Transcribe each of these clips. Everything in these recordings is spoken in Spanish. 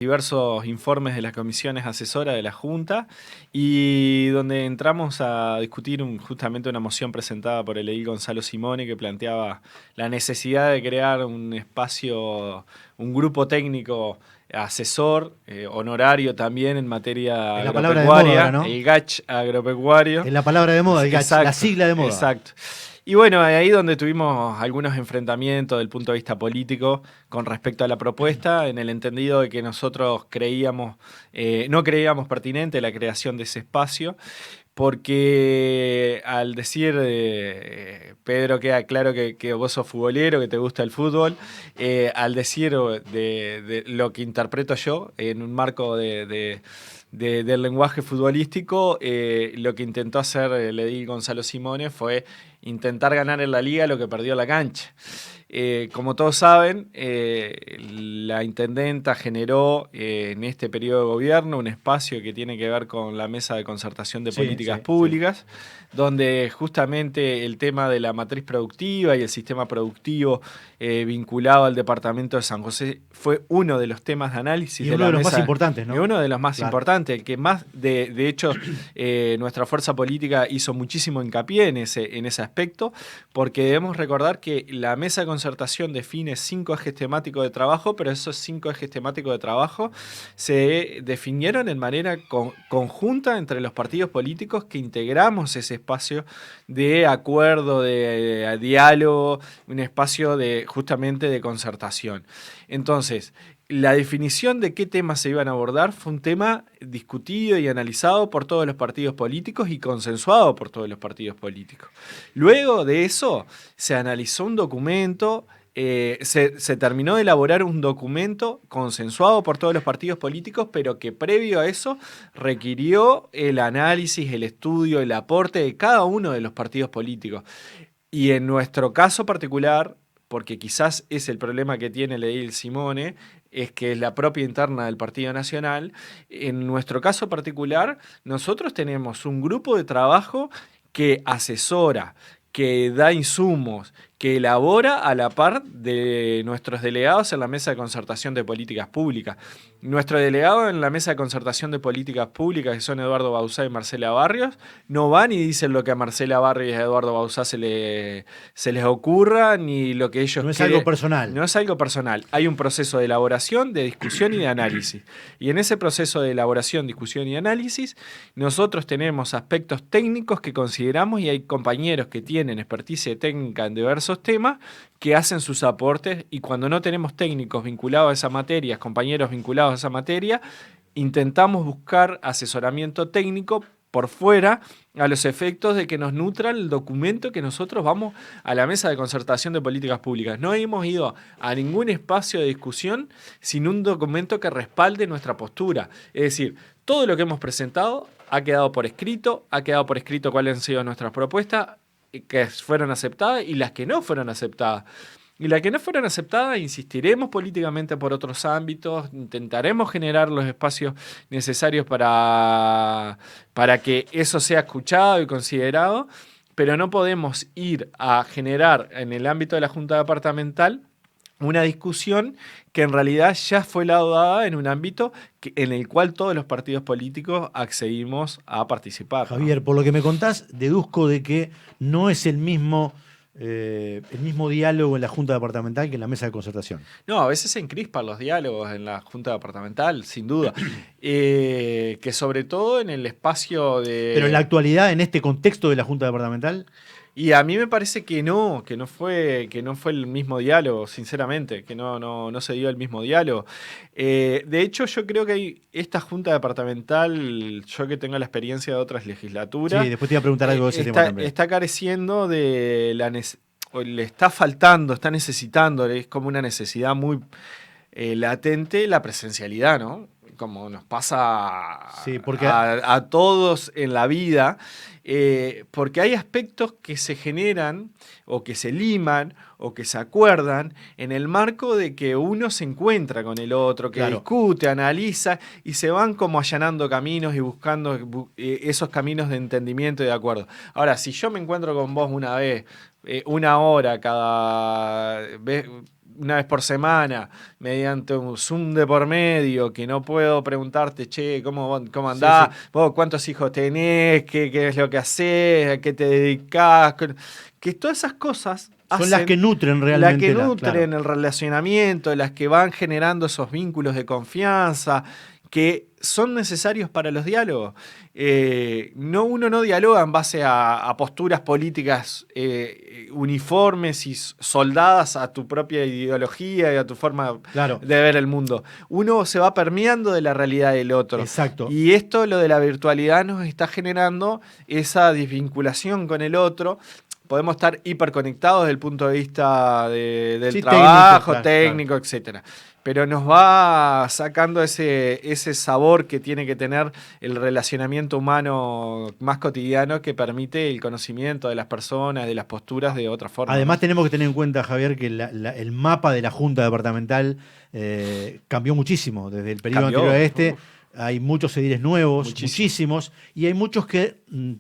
diversos informes de las comisiones asesoras de la Junta y donde entramos a discutir justamente una moción presentada por el edil Gonzalo Simone que planteaba la necesidad de crear un espacio, un grupo técnico asesor, honorario también en materia Es la palabra de moda ahora, agropecuaria, ¿no? el GACH agropecuario. Es la palabra de moda, el GACH, la Exacto, sigla de moda. exacto. Y bueno, ahí donde tuvimos algunos enfrentamientos del punto de vista político con respecto a la propuesta, en el entendido de que nosotros no creíamos pertinente la creación de ese espacio, porque al decir, Pedro, queda claro que vos sos futbolero, que te gusta el fútbol, al decir de lo que interpreto yo en un marco del lenguaje futbolístico, lo que intentó hacer el edil Gonzalo Simone fue intentar ganar en la liga lo que perdió en la cancha. Como todos saben, la intendenta generó en este periodo de gobierno un espacio que tiene que ver con la Mesa de Concertación de Sí, Políticas sí, sí. Públicas, donde justamente el tema de la matriz productiva y el sistema productivo vinculado al departamento de San José fue uno de los temas de análisis Y de uno la de los más mesa, importantes, y ¿no? uno de los más Claro. importantes, el que más, de hecho, nuestra fuerza política hizo muchísimo hincapié en ese aspecto, porque debemos recordar que la mesa de concertación define 5 ejes temáticos de trabajo, pero esos 5 ejes temáticos de trabajo se definieron en manera conjunta entre los partidos políticos que integramos ese espacio de acuerdo, de diálogo, un espacio justamente de concertación. Entonces, la definición de qué temas se iban a abordar fue un tema discutido y analizado por todos los partidos políticos y consensuado por todos los partidos políticos. Luego de eso se analizó un documento, se terminó de elaborar un documento consensuado por todos los partidos políticos, pero que previo a eso requirió el análisis, el estudio, el aporte de cada uno de los partidos políticos. Y en nuestro caso particular, porque quizás es el problema que tiene el edil Simone, es que es la propia interna del Partido Nacional, en nuestro caso particular, nosotros tenemos un grupo de trabajo que asesora, que da insumos, que elabora a la par de nuestros delegados en la Mesa de Concertación de Políticas Públicas. Nuestro delegado en la Mesa de Concertación de Políticas Públicas, que son Eduardo Bauzá y Marcela Barrios, no van y dicen lo que a Marcela Barrios y a Eduardo Bauzá se les ocurra, ni lo que ellos No es algo quieren. personal. No es algo personal. Hay un proceso de elaboración, de discusión y de análisis. Y en ese proceso de elaboración, discusión y análisis, nosotros tenemos aspectos técnicos que consideramos y hay compañeros que tienen experticia técnica en diversos temas que hacen sus aportes, y cuando no tenemos técnicos vinculados a esa materia, compañeros vinculados a esa materia, intentamos buscar asesoramiento técnico por fuera a los efectos de que nos nutran el documento que nosotros vamos a la mesa de concertación de políticas públicas. No hemos ido a ningún espacio de discusión sin un documento que respalde nuestra postura. Es decir, todo lo que hemos presentado ha quedado por escrito cuáles han sido nuestras propuestas que fueron aceptadas y las que no fueron aceptadas. Y las que no fueron aceptadas, insistiremos políticamente por otros ámbitos, intentaremos generar los espacios necesarios para que eso sea escuchado y considerado, pero no podemos ir a generar en el ámbito de la Junta Departamental una discusión que en realidad ya fue laudada en un ámbito en el cual todos los partidos políticos accedimos a participar, ¿no? Javier, por lo que me contás, deduzco de que no es el mismo diálogo en la Junta Departamental que en la mesa de concertación. No, a veces se encrispan los diálogos en la Junta Departamental, sin duda. Que sobre todo en el espacio Pero en la de... actualidad, en este contexto de la Junta Departamental, Y a mí me parece que no fue el mismo diálogo, sinceramente, que no se dio el mismo diálogo. De hecho, yo creo que esta Junta Departamental, yo que tengo la experiencia de otras sí, legislaturas, después te iba a preguntar algo de ese tema también. está careciendo de o le está faltando, está necesitando, es como una necesidad muy latente la presencialidad, ¿no? Como nos pasa Sí, porque a todos en la vida, porque hay aspectos que se generan o que se liman o que se acuerdan en el marco de que uno se encuentra con el otro, que claro, discute, analiza y se van como allanando caminos y buscando esos caminos de entendimiento y de acuerdo. Ahora, si yo me encuentro con vos una vez, una hora cada vez, una vez por semana, mediante un Zoom de por medio, que no puedo preguntarte, che, ¿cómo andás? Sí. ¿Vos cuántos hijos tenés? ¿Qué es lo que hacés? ¿A qué te dedicás? Que todas esas cosas Son las que nutren la que realmente nutren el relacionamiento, las que van generando esos vínculos de confianza, que son necesarios para los diálogos. Uno no dialoga en base a posturas políticas uniformes y soldadas a tu propia ideología y a tu forma Claro. de ver el mundo. Uno se va permeando de la realidad del otro. Exacto. Y esto, lo de la virtualidad, nos está generando esa desvinculación con el otro. Podemos estar hiperconectados desde el punto de vista del trabajo, técnico, claro. Etcétera. Pero nos va sacando ese sabor que tiene que tener el relacionamiento humano más cotidiano, que permite el conocimiento de las personas, de las posturas de otra forma. Además, tenemos que tener en cuenta, Javier, que el mapa de la Junta Departamental cambió muchísimo desde el periodo anterior a este. Hay muchos ediles nuevos, muchísimos, y hay muchos que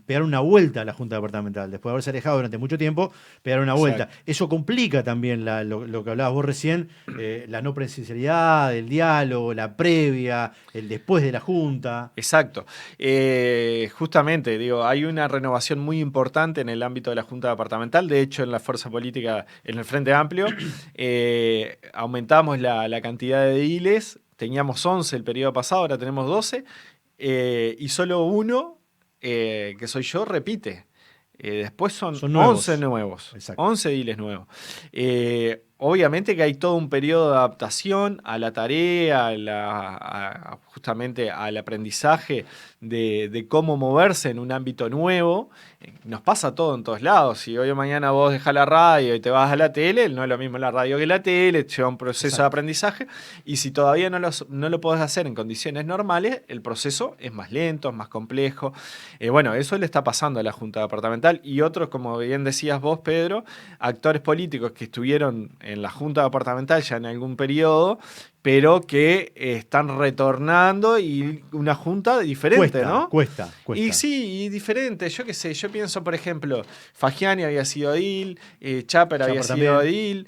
pegaron una vuelta a la Junta Departamental. Después de haberse alejado durante mucho tiempo, pegaron una vuelta. Exacto. Eso complica también lo que hablabas vos recién, la no presencialidad, el diálogo, la previa, el después de la Junta. Exacto. Justamente, digo, hay una renovación muy importante en el ámbito de la Junta Departamental. De hecho, en la fuerza política, en el Frente Amplio, aumentamos la cantidad de ediles. Teníamos 11 el periodo pasado, ahora tenemos 12, y solo uno, que soy yo, repite. Después son 11 nuevos. Exacto. 11 ediles nuevos. Obviamente que hay todo un periodo de adaptación a la tarea, justamente al aprendizaje de cómo moverse en un ámbito nuevo. Nos pasa todo en todos lados. Si hoy o mañana vos dejás la radio y te vas a la tele, no es lo mismo la radio que la tele, lleva un proceso Exacto. de aprendizaje. Y si todavía no lo podés hacer en condiciones normales, el proceso es más lento, es más complejo. Bueno, eso le está pasando a la Junta Departamental. Y otros, como bien decías vos, Pedro, actores políticos que estuvieron en la Junta Departamental ya en algún periodo, pero que están retornando, y una junta diferente, ¿no? Cuesta. Y sí, y diferente. Yo qué sé, yo pienso, por ejemplo, Fagiani había sido edil, Chapper había sido edil,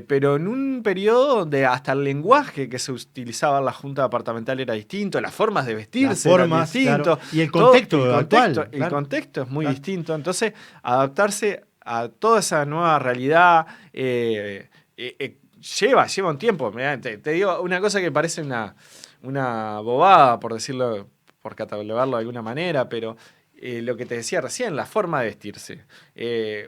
pero en un periodo donde hasta el lenguaje que se utilizaba en la Junta Departamental era distinto, las formas de vestirse eran distintos. Claro. Y el contexto actual. El contexto es muy distinto. Entonces, adaptarse a toda esa nueva realidad lleva un tiempo. Mirá, te digo una cosa que parece una bobada, por decirlo, por catalogarlo de alguna manera, pero lo que te decía recién, la forma de vestirse.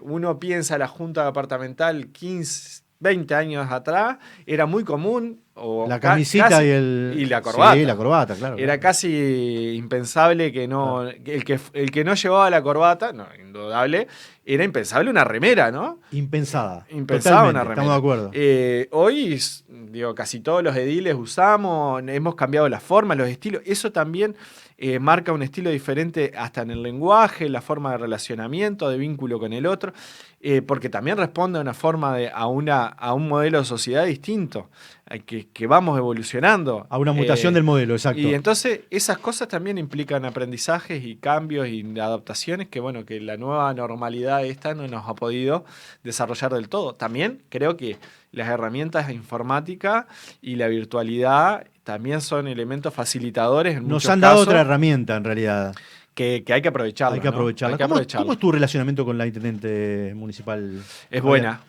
Uno piensa la Junta Departamental 15, 20 años atrás, era muy común. La camisita y la corbata. Sí, la corbata, claro. Era casi impensable que no. Claro. El que no llevaba la corbata, no, indudable, era impensable una remera, ¿no? Impensada. Impensada una remera. Estamos de acuerdo. Hoy, digo, casi todos los ediles usamos, hemos cambiado la forma, los estilos. Eso también marca un estilo diferente hasta en el lenguaje, la forma de relacionamiento, de vínculo con el otro, porque también responde a una forma a un modelo de sociedad distinto, que vamos evolucionando. A una mutación del modelo, exacto. Y entonces esas cosas también implican aprendizajes y cambios y adaptaciones que, bueno, que la nueva normalidad esta no nos ha podido desarrollar del todo. También creo que las herramientas de informática y la virtualidad también son elementos facilitadores en muchos casos. Nos han dado otra herramienta, en realidad. Que hay que aprovecharla. Hay que aprovecharla. ¿Cómo es tu relacionamiento con la intendente municipal? Es buena.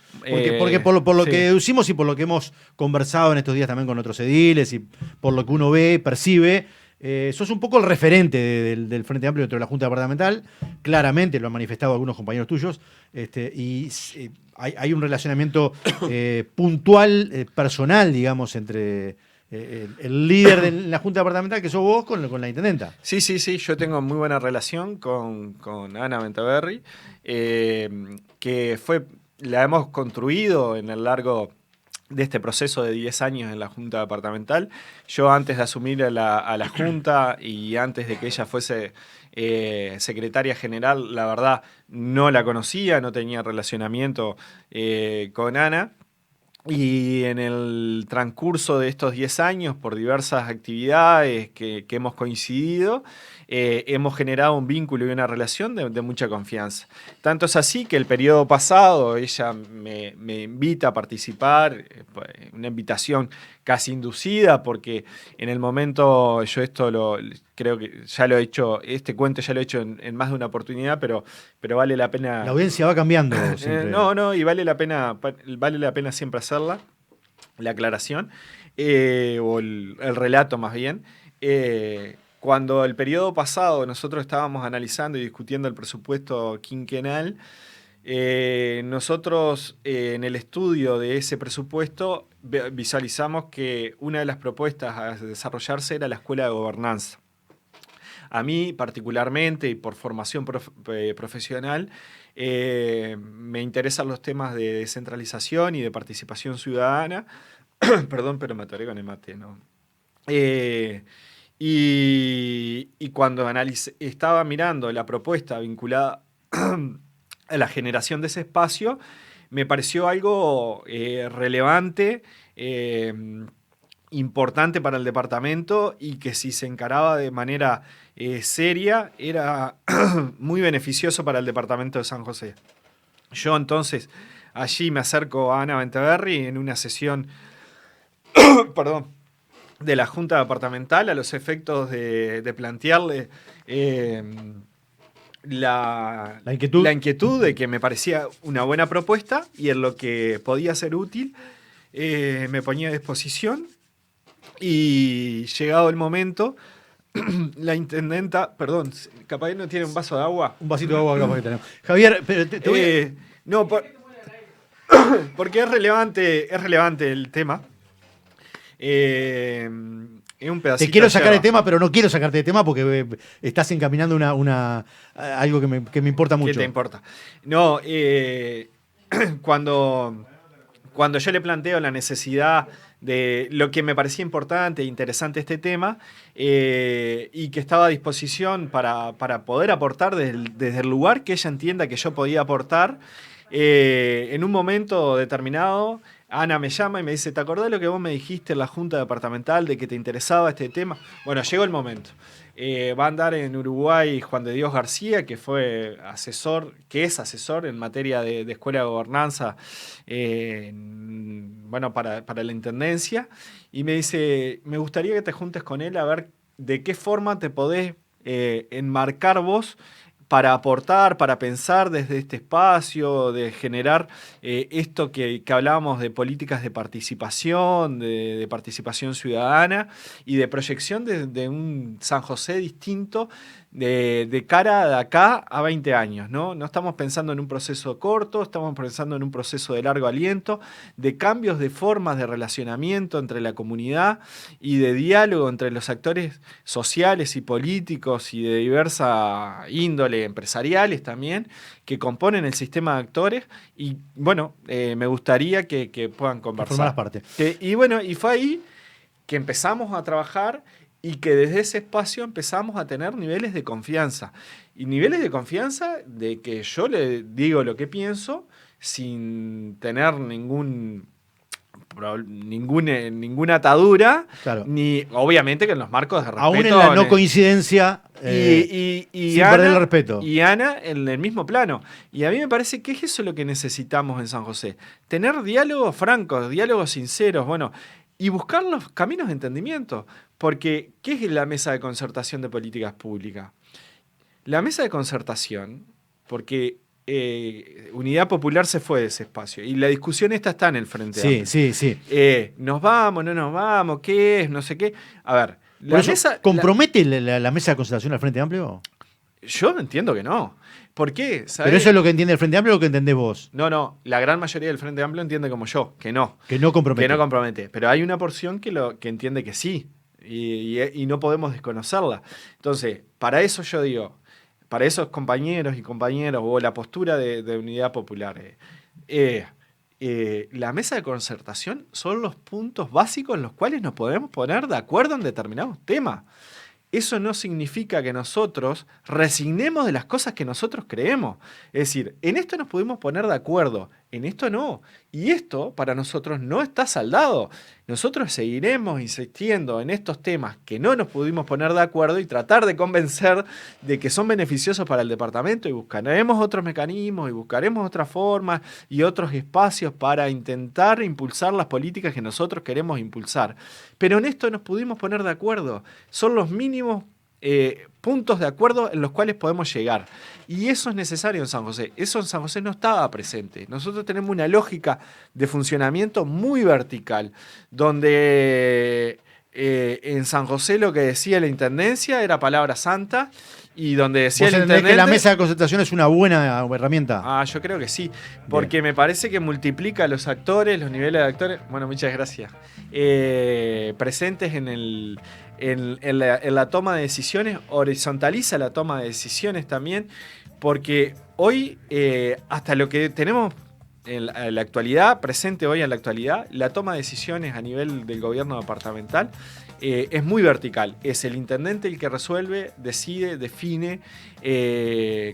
Porque por lo que deducimos y por lo que hemos conversado en estos días también con otros ediles y por lo que uno ve, percibe, sos un poco el referente del Frente Amplio dentro de la Junta Departamental. Claramente lo han manifestado algunos compañeros tuyos. Hay un relacionamiento puntual, personal, digamos, entre el líder de la Junta Departamental, que sos vos, con la intendenta. Sí, yo tengo muy buena relación con Ana Bentaberri, que la hemos construido en el largo de este proceso de 10 años en la Junta Departamental. Yo, antes de asumir a la Junta y antes de que ella fuese secretaria general, la verdad no la conocía, no tenía relacionamiento con Ana. Y en el transcurso de estos 10 años, por diversas actividades que hemos coincidido, hemos generado un vínculo y una relación de mucha confianza. Tanto es así que el periodo pasado ella me invita a participar, una invitación casi inducida, porque en el momento yo creo que ya lo he hecho, este cuento ya lo he hecho en más de una oportunidad, pero vale la pena. La audiencia va cambiando siempre. Y vale la pena siempre hacerla, la aclaración, o el relato más bien. Cuando el periodo pasado nosotros estábamos analizando y discutiendo el presupuesto quinquenal, nosotros en el estudio de ese presupuesto visualizamos que una de las propuestas a desarrollarse era la escuela de gobernanza. A mí particularmente y por formación profesional me interesan los temas de descentralización y de participación ciudadana. Perdón, pero me atoré con el mate, ¿no? Y cuando estaba mirando la propuesta vinculada a la generación de ese espacio, me pareció algo relevante, importante para el departamento, y que si se encaraba de manera seria era muy beneficioso para el departamento de San José. Yo entonces allí me acerco a Ana Benteverri en una sesión perdón, de la Junta Departamental a los efectos de plantearle la inquietud de que me parecía una buena propuesta y en lo que podía ser útil me ponía a disposición, y llegado el momento la intendenta, perdón, capaz no tiene un vaso de agua. Un vasito de agua capaz que tenemos. Javier, pero te voy no, porque es relevante el tema. Es un pedacito. Te quiero sacar de tema, pero no quiero sacarte de tema porque estás encaminando algo que me importa mucho. ¿Qué te importa? No, cuando yo le planteo la necesidad de lo que me parecía importante e interesante este tema, y que estaba a disposición para poder aportar desde el lugar que ella entienda que yo podía aportar, en un momento determinado Ana me llama y me dice: ¿te acordás lo que vos me dijiste en la Junta Departamental de que te interesaba este tema? Bueno, llegó el momento. Va a andar en Uruguay Juan de Dios García, que es asesor en materia de escuela de gobernanza, para la intendencia, y me dice: me gustaría que te juntes con él a ver de qué forma te podés enmarcar vos para aportar, para pensar desde este espacio, de generar esto que hablábamos de políticas de participación, de participación ciudadana y de proyección de un San José distinto de cara de acá a 20 años, ¿no? No estamos pensando en un proceso corto, estamos pensando en un proceso de largo aliento, de cambios de formas de relacionamiento entre la comunidad y de diálogo entre los actores sociales y políticos y de diversa índole, empresariales también, que componen el sistema de actores. Y bueno, me gustaría que puedan conversar. Formar parte. Y fue ahí que empezamos a trabajar y que desde ese espacio empezamos a tener niveles de confianza. Y niveles de confianza de que yo le digo lo que pienso sin tener ninguna atadura, claro. Ni obviamente que en los marcos de respeto. Aún en la no coincidencia, sin perder el respeto. Y Ana en el mismo plano. Y a mí me parece que es eso lo que necesitamos en San José. Tener diálogos francos, diálogos sinceros, y buscar los caminos de entendimiento. Porque, ¿qué es la mesa de concertación de políticas públicas? La mesa de concertación, porque Unidad Popular se fue de ese espacio y la discusión está en el Frente Amplio. Sí. ¿Nos vamos, no nos vamos? ¿Qué es? No sé qué. A ver, ¿compromete la mesa de concertación al Frente Amplio? Yo entiendo que no. ¿Por qué? ¿Sabés? ¿Pero eso es lo que entiende el Frente Amplio o lo que entendés vos? No. La gran mayoría del Frente Amplio entiende como yo, que no. Que no compromete. Que no compromete. Pero hay una porción que entiende que sí. Y no podemos desconocerla. Entonces, para eso yo digo, para esos compañeros y compañeras, o la postura de Unidad Popular, la mesa de concertación son los puntos básicos en los cuales nos podemos poner de acuerdo en determinados temas. Eso no significa que nosotros resignemos de las cosas que nosotros creemos. Es decir, en esto nos pudimos poner de acuerdo En esto no. Y esto para nosotros no está saldado. Nosotros seguiremos insistiendo en estos temas que no nos pudimos poner de acuerdo y tratar de convencer de que son beneficiosos para el departamento, y buscaremos otros mecanismos y buscaremos otras formas y otros espacios para intentar impulsar las políticas que nosotros queremos impulsar. Pero en esto nos pudimos poner de acuerdo. Son los mínimos puntos de acuerdo en los cuales podemos llegar. Y eso es necesario en San José. Eso en San José no estaba presente. Nosotros tenemos una lógica de funcionamiento muy vertical, donde en San José lo que decía la intendencia era palabra santa, y donde decía el intendente... que la mesa de concertación es una buena herramienta? Yo creo que sí, porque me parece que multiplica los actores, los niveles de actores, bueno, muchas gracias, presentes en la toma de decisiones, horizontaliza la toma de decisiones también, porque hoy, hasta lo que tenemos en la actualidad, presente hoy en la actualidad, la toma de decisiones a nivel del gobierno departamental es muy vertical. Es el intendente el que resuelve, decide, define,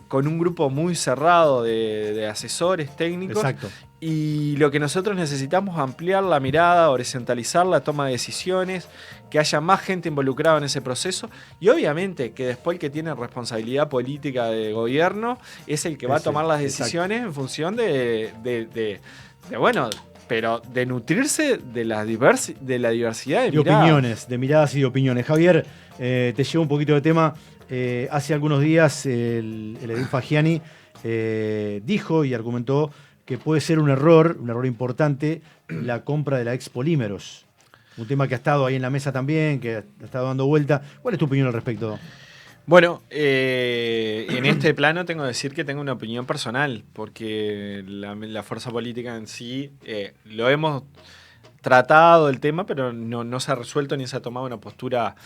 con un grupo muy cerrado de asesores técnicos. Exacto. Y lo que nosotros necesitamos es ampliar la mirada, horizontalizar la toma de decisiones, que haya más gente involucrada en ese proceso, y obviamente que después el que tiene responsabilidad política de gobierno es el que va a tomar las decisiones en función de nutrirse de la diversidad de miradas. Opiniones, de miradas y de opiniones. Javier, te llevo un poquito de tema. Hace algunos días el edil Fagiani dijo y argumentó que puede ser un error importante, la compra de la ex Polímeros. Un tema que ha estado ahí en la mesa también, que ha estado dando vuelta. ¿Cuál es tu opinión al respecto? Bueno, en este plano tengo que decir que tengo una opinión personal, porque la fuerza política en sí lo hemos tratado el tema, pero no se ha resuelto ni se ha tomado una postura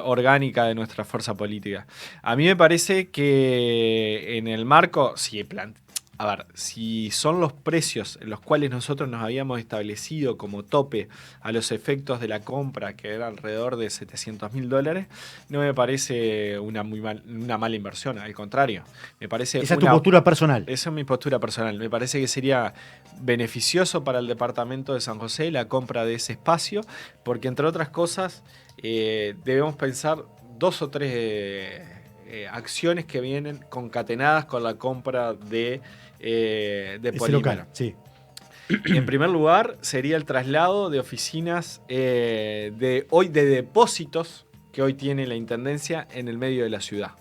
orgánica de nuestra fuerza política. A mí me parece que en el marco, si son los precios en los cuales nosotros nos habíamos establecido como tope a los efectos de la compra, que era alrededor de $700.000, no me parece una mala inversión. Al contrario, me parece... Esa es tu postura personal. Esa es mi postura personal. Me parece que sería beneficioso para el departamento de San José la compra de ese espacio, porque entre otras cosas debemos pensar 2 o 3 acciones que vienen concatenadas con la compra de Polímero. Local, sí. En primer lugar, sería el traslado de oficinas de depósitos que hoy tiene la Intendencia en el medio de la ciudad.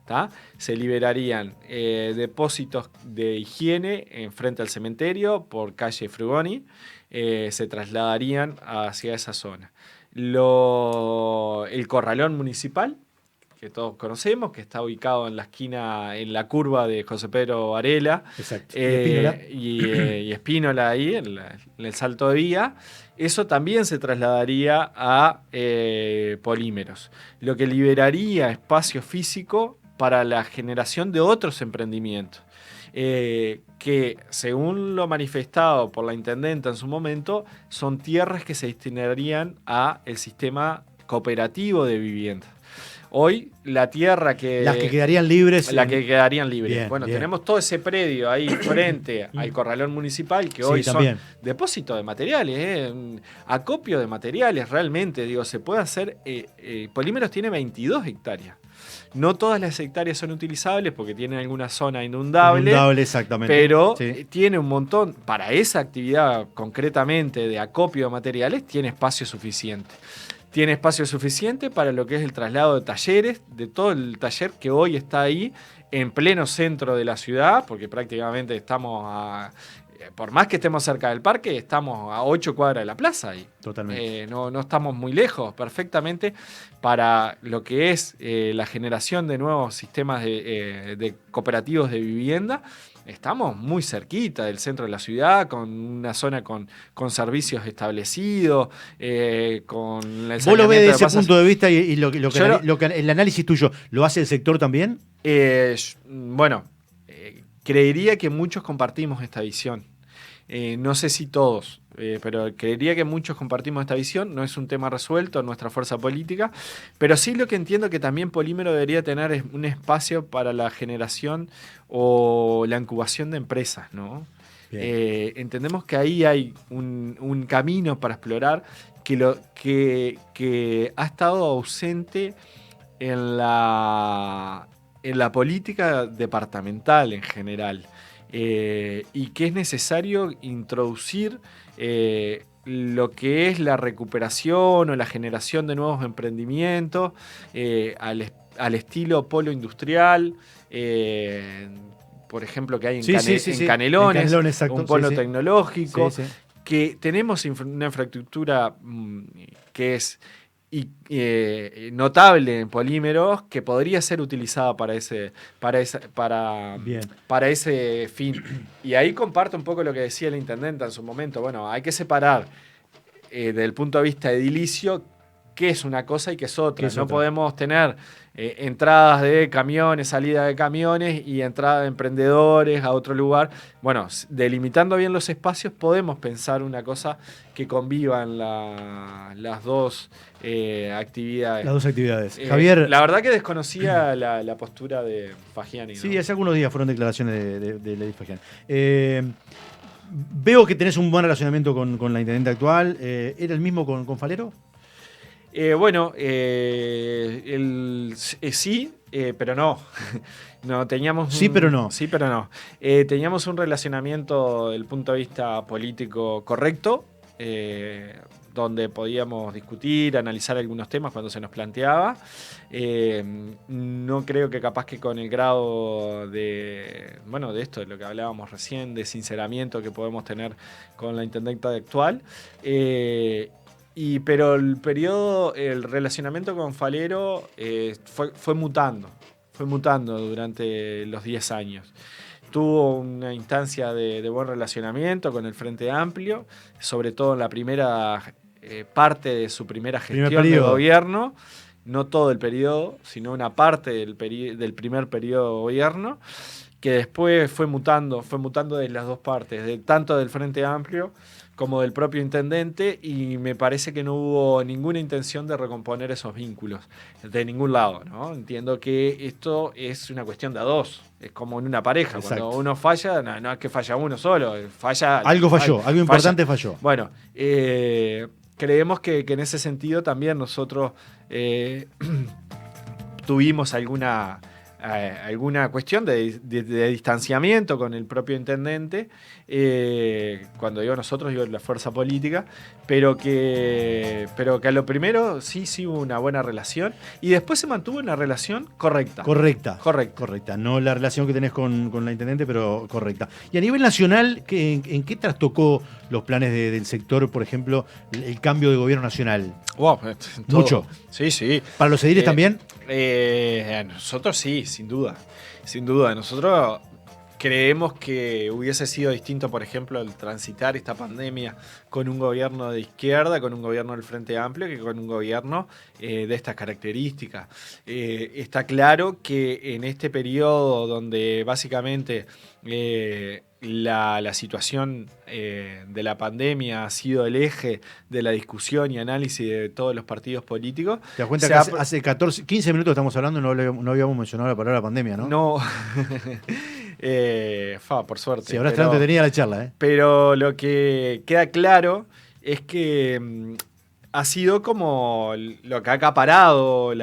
¿Tá? Se liberarían depósitos de higiene frente al cementerio por calle Frugoni, se trasladarían hacia esa zona. El corralón municipal, que todos conocemos, que está ubicado en la esquina, en la curva de José Pedro Varela. Exacto. Y Espínola ahí, en el Salto de Vía. Eso también se trasladaría a Polímeros, lo que liberaría espacio físico para la generación de otros emprendimientos, que según lo manifestado por la intendenta en su momento, son tierras que se destinarían a el sistema cooperativo de vivienda. Hoy la tierra que... Las que quedarían libres. Bien, bueno, tenemos todo ese predio ahí frente al corralón municipal, que hoy son depósitos de materiales, acopio de materiales realmente. Digo, se puede hacer... Polímeros tiene 22 hectáreas. No todas las hectáreas son utilizables porque tienen alguna zona inundable. Exactamente. Pero tiene un montón, para esa actividad concretamente de acopio de materiales, tiene espacio suficiente. Tiene espacio suficiente para lo que es el traslado de talleres, de todo el taller que hoy está ahí en pleno centro de la ciudad, porque prácticamente estamos por más que estemos cerca del parque, estamos a 8 cuadras de la plaza ahí. Totalmente. No estamos muy lejos, perfectamente, para lo que es la generación de nuevos sistemas de cooperativos de vivienda. Estamos muy cerquita del centro de la ciudad, con una zona con servicios establecidos, con el... ¿Vos lo ves desde ese punto de vista y el análisis tuyo, lo hace el sector también? Creería que muchos compartimos esta visión. No sé si todos, pero creería que muchos compartimos esta visión. No es un tema resuelto en nuestra fuerza política, pero sí lo que entiendo que también Polímero debería tener es un espacio para la generación o la incubación de empresas, ¿no? Entendemos que ahí hay un camino para explorar que ha estado ausente en la política departamental en general, y que es necesario introducir lo que es la recuperación o la generación de nuevos emprendimientos al estilo polo industrial, por ejemplo, que hay en Canelones, un polo tecnológico, que tenemos una infraestructura que es notable en polímeros, que podría ser utilizada para ese fin. Y ahí comparto un poco lo que decía el intendente en su momento. Bueno, hay que separar desde el punto de vista edilicio qué es una cosa y qué es otra. No podemos tener entradas de camiones, salida de camiones y entrada de emprendedores a otro lugar. Bueno, delimitando bien los espacios podemos pensar una cosa que convivan las dos actividades. Las dos actividades. Javier, la verdad que desconocía la postura de Fagiani, ¿no? Sí, hace algunos días fueron declaraciones de Lady Fagiani. Veo que tenés un buen relacionamiento con la intendente actual. ¿Era el mismo con Falero? Sí, pero no. No, teníamos sí, pero no. Sí, pero no. Teníamos un relacionamiento desde el punto de vista político correcto, donde podíamos discutir, analizar algunos temas cuando se nos planteaba. No creo que capaz que con el grado de esto, de lo que hablábamos recién, de sinceramiento que podemos tener con la intendente actual. Pero el relacionamiento con Falero fue mutando durante los 10 años. Tuvo una instancia de buen relacionamiento con el Frente Amplio, sobre todo en la primera parte de su primera gestión de gobierno, no todo el periodo, sino una parte del primer periodo de gobierno, que después fue mutando de las dos partes, tanto del Frente Amplio como del propio intendente, y me parece que no hubo ninguna intención de recomponer esos vínculos de ningún lado, ¿no? Entiendo que esto es una cuestión de a dos, es como en una pareja. Exacto. Cuando uno falla, no es que falla uno solo, algo importante falló. Bueno, creemos que en ese sentido también nosotros tuvimos alguna cuestión de distanciamiento con el propio intendente, cuando digo nosotros, digo la fuerza política, pero que a lo primero sí hubo una buena relación, y después se mantuvo una relación correcta. No la relación que tenés con la intendente, pero correcta. Y a nivel nacional, ¿en qué trastocó los planes del sector, por ejemplo, el cambio de gobierno nacional? Wow, mucho. Sí. ¿Para los ediles también? Nosotros sí, sin duda. Nosotros creemos que hubiese sido distinto, por ejemplo, el transitar esta pandemia con un gobierno de izquierda, con un gobierno del Frente Amplio, que con un gobierno de estas características. Está claro que en este periodo donde básicamente la situación de la pandemia ha sido el eje de la discusión y análisis de todos los partidos políticos. ¿Te das cuenta que hace 15 minutos estamos hablando y no habíamos mencionado la palabra pandemia, no? No. Por suerte. Sí, ahora está entretenida la charla. Pero lo que queda claro es que ha sido como lo que ha acaparado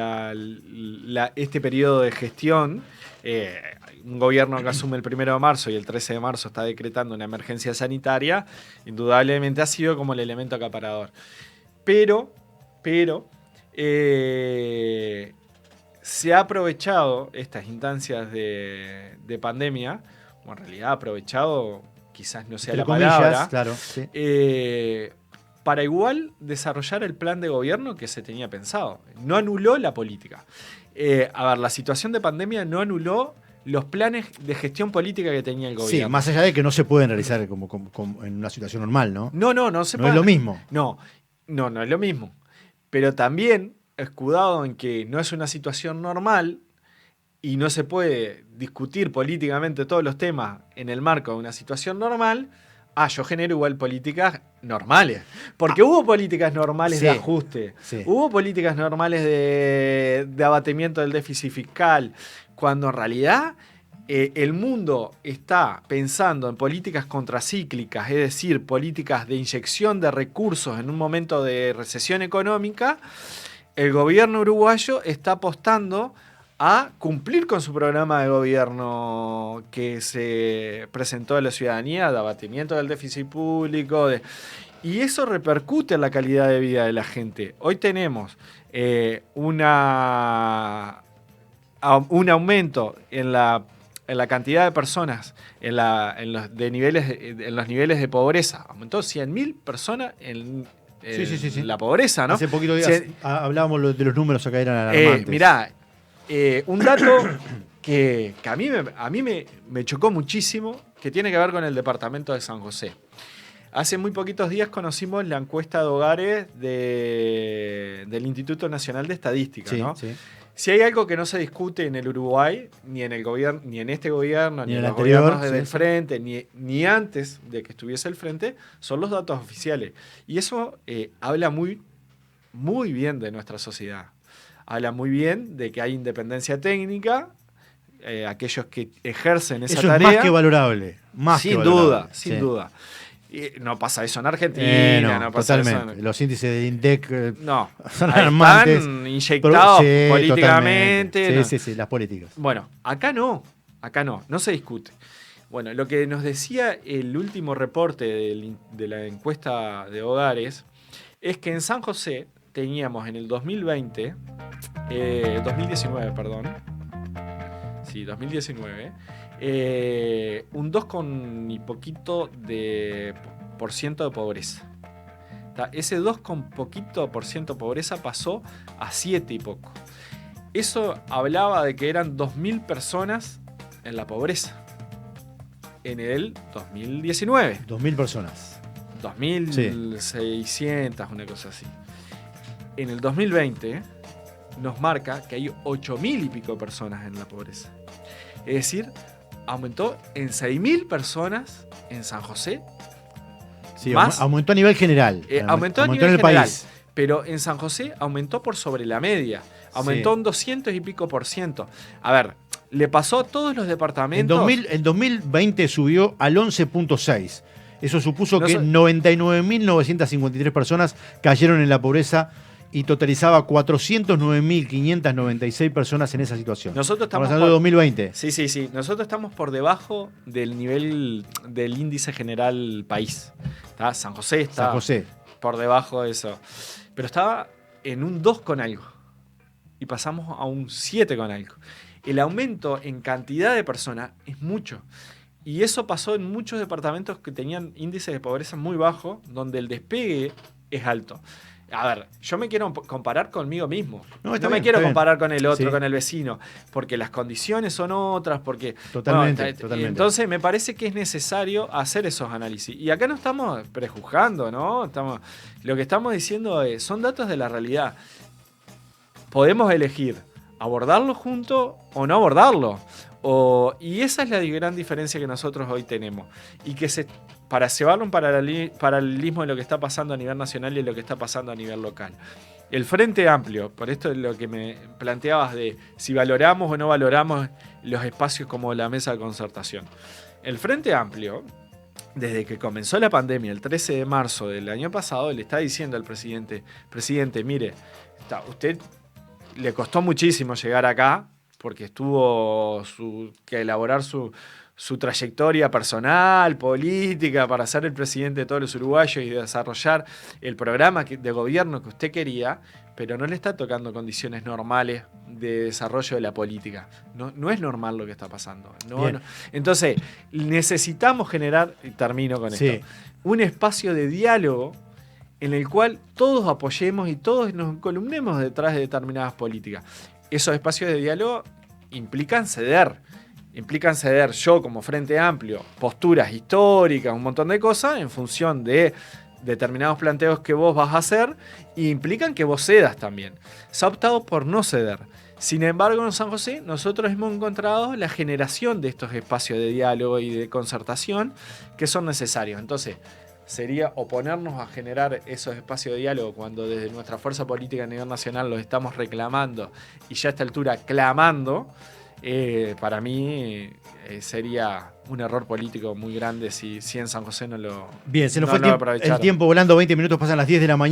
este periodo de gestión. Un gobierno que asume el 1 de marzo y el 13 de marzo está decretando una emergencia sanitaria, indudablemente ha sido como el elemento acaparador. Pero se ha aprovechado estas instancias de pandemia, o en realidad aprovechado, quizás no sea la palabra, claro, sí. Para igual desarrollar el plan de gobierno que se tenía pensado. No anuló la política. La situación de pandemia no anuló los planes de gestión política que tenía el gobierno. Sí, más allá de que no se pueden realizar como en una situación normal, ¿no? No se puede. No es lo mismo. No es lo mismo. Pero también, escudado en que no es una situación normal y no se puede discutir políticamente todos los temas en el marco de una situación normal, yo genero igual políticas normales. Porque hubo políticas normales de ajuste, hubo políticas normales de abatimiento del déficit fiscal, cuando en realidad el mundo está pensando en políticas contracíclicas, es decir, políticas de inyección de recursos en un momento de recesión económica, el gobierno uruguayo está apostando a cumplir con su programa de gobierno que se presentó a la ciudadanía, de abatimiento del déficit público, y eso repercute en la calidad de vida de la gente. Hoy tenemos un aumento en la cantidad de personas en los niveles de pobreza. Aumentó 100.000 personas en la pobreza, ¿no? Hace poquito días hablábamos de los números acá, eran alarmantes. Mirá, un dato que a mí me chocó muchísimo, que tiene que ver con el departamento de San José. Hace muy poquitos días conocimos la encuesta de hogares del Instituto Nacional de Estadística, ¿no? Sí. Si hay algo que no se discute en el Uruguay, ni en el gobierno, ni en este gobierno, ni en los gobiernos del frente, ni antes de que estuviese el frente, son los datos oficiales. Y eso habla muy, muy bien de nuestra sociedad. Habla muy bien de que hay independencia técnica, aquellos que ejercen esa tarea. Eso es más que valorable. Sin duda. Y no pasa eso en Argentina, no pasa totalmente. Eso Los índices de INDEC son alarmantes. Están inyectados políticamente. Sí, las políticas. Bueno, acá no se discute. Bueno, lo que nos decía el último reporte de la encuesta de hogares es que en San José teníamos en el 2019, un 2 y poquito de % de pobreza. Ese 2 con poquito % de pobreza pasó a 7 y poco. Eso hablaba de que eran 2.000 personas en la pobreza en el 2019. 2.000 personas. 2.600, una cosa así. En el 2020 nos marca que hay 8.000 y pico personas en la pobreza. Es decir, aumentó en 6.000 personas en San José. Sí, aumentó a nivel general. Aumentó a nivel general, país. Pero en San José aumentó por sobre la media. Aumentó un 200 y pico %. A ver, le pasó a todos los departamentos. En 2020 subió al 11.6. Eso supuso que 99.953 personas cayeron en la pobreza y totalizaba 409.596 personas en esa situación. Nosotros estamos hablando de 2020. Sí. Nosotros estamos por debajo del nivel del índice general país. San José está por debajo de eso. Pero estaba en un 2 con algo. Y pasamos a un 7 con algo. El aumento en cantidad de personas es mucho. Y eso pasó en muchos departamentos que tenían índices de pobreza muy bajos, donde el despegue es alto. A ver, yo me quiero comparar conmigo mismo. No me quiero comparar con el otro, con el vecino, porque las condiciones son otras, porque... Totalmente. Entonces me parece que es necesario hacer esos análisis. Y acá no estamos prejuzgando, ¿no? Lo que estamos diciendo son datos de la realidad. Podemos elegir abordarlo junto o no abordarlo. Y esa es la gran diferencia que nosotros hoy tenemos. Y que para llevarlo un paralelismo de lo que está pasando a nivel nacional y lo que está pasando a nivel local. El Frente Amplio, por esto es lo que me planteabas de si valoramos o no valoramos los espacios como la mesa de concertación. El Frente Amplio, desde que comenzó la pandemia, el 13 de marzo del año pasado, le está diciendo al presidente, mire, usted le costó muchísimo llegar acá, porque tuvo que elaborar su trayectoria personal, política, para ser el presidente de todos los uruguayos y desarrollar el programa de gobierno que usted quería, pero no le está tocando condiciones normales de desarrollo de la política. No es normal lo que está pasando. No. Entonces, necesitamos generar, y termino con esto, un espacio de diálogo en el cual todos apoyemos y todos nos columnemos detrás de determinadas políticas. Esos espacios de diálogo implican ceder. Yo como Frente Amplio, posturas históricas, un montón de cosas en función de determinados planteos que vos vas a hacer e implican que vos cedas también. Se ha optado por no ceder. Sin embargo, en San José nosotros hemos encontrado la generación de estos espacios de diálogo y de concertación que son necesarios. Entonces, sería oponernos a generar esos espacios de diálogo cuando desde nuestra fuerza política a nivel nacional los estamos reclamando y ya a esta altura clamando. para mí sería un error político muy grande si en San José no lo Bien, se nos no fue el tiempo volando, 20 minutos pasan las 10 de la mañana.